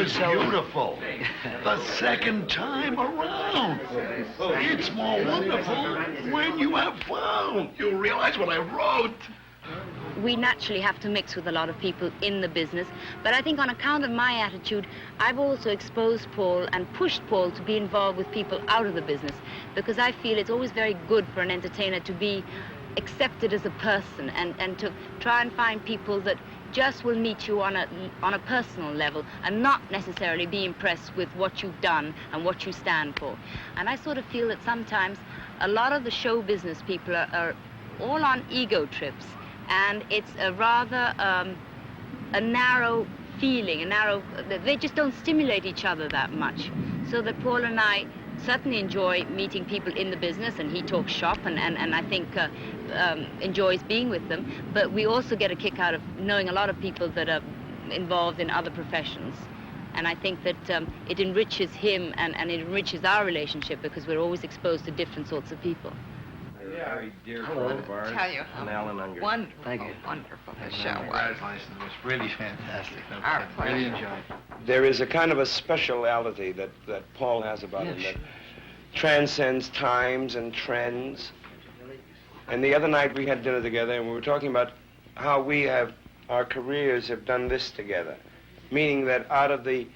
is beautiful. The second time around. It's more wonderful when you have found. You realize what I wrote? We naturally have to mix with a lot of people in the business, but I think on account of my attitude, I've also exposed Paul and pushed Paul to be involved with people out of the business, because I feel it's always very good for an entertainer to be accepted as a person and to try and find people that just will meet you on a personal level and not necessarily be impressed with what you've done and what you stand for. And I sort of feel that sometimes a lot of the show business people are all on ego trips, and it's a rather a narrow feeling, they just don't stimulate each other that much. So that Paul and I certainly enjoy meeting people in the business, and he talks shop and I think enjoys being with them, but we also get a kick out of knowing a lot of people that are involved in other professions. And I think that it enriches him and it enriches our relationship, because we're always exposed to different sorts of people. Very dear friend of ours, Tell you how wonderful, Thank you. wonderful the show was. Congratulations, it was really fantastic. Our Really pleasure. enjoyed. There is a kind of a speciality that Paul has about him that transcends times and trends. And the other night we had dinner together, and we were talking about how our careers have done this together. Meaning that out of the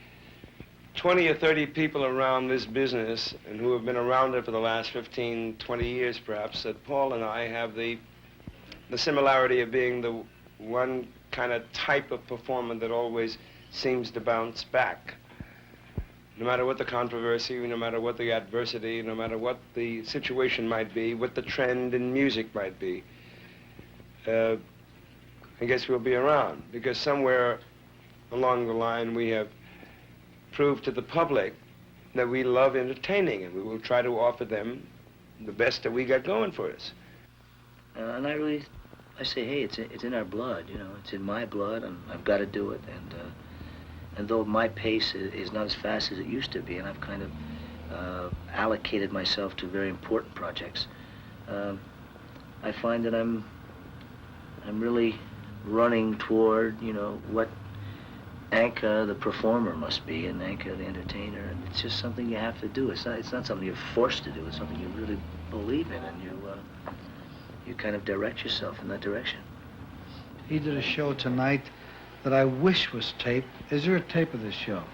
20 or 30 people around this business, and who have been around it for the last 15, 20 years perhaps, that Paul and I have the similarity of being the one kind of type of performer that always seems to bounce back. No matter what the controversy, no matter what the adversity, no matter what the situation might be, what the trend in music might be, I guess we'll be around, because somewhere along the line we have proved to the public that we love entertaining, and we will try to offer them the best that we got going for us. And I say, hey, it's in our blood, you know, it's in my blood, and I've got to do it. And though my pace is not as fast as it used to be, and I've kind of allocated myself to very important projects, I find that I'm really running toward, you know, what Anka, the performer, must be, and Anka, the entertainer. And it's just something you have to do. It's not something you're forced to do. It's something you really believe in, and you kind of direct yourself in that direction. He did a show tonight that I wish was taped. Is there a tape of this show?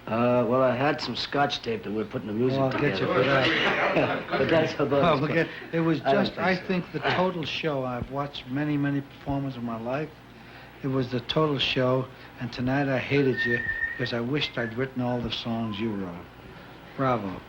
Well, I had some Scotch tape that we're putting the music I'll together. get you for that. But that's about It was just, I think think the total show, I've watched many, many performances in my life. It was the total show, and tonight I hated you because I wished I'd written all the songs you wrote. Bravo.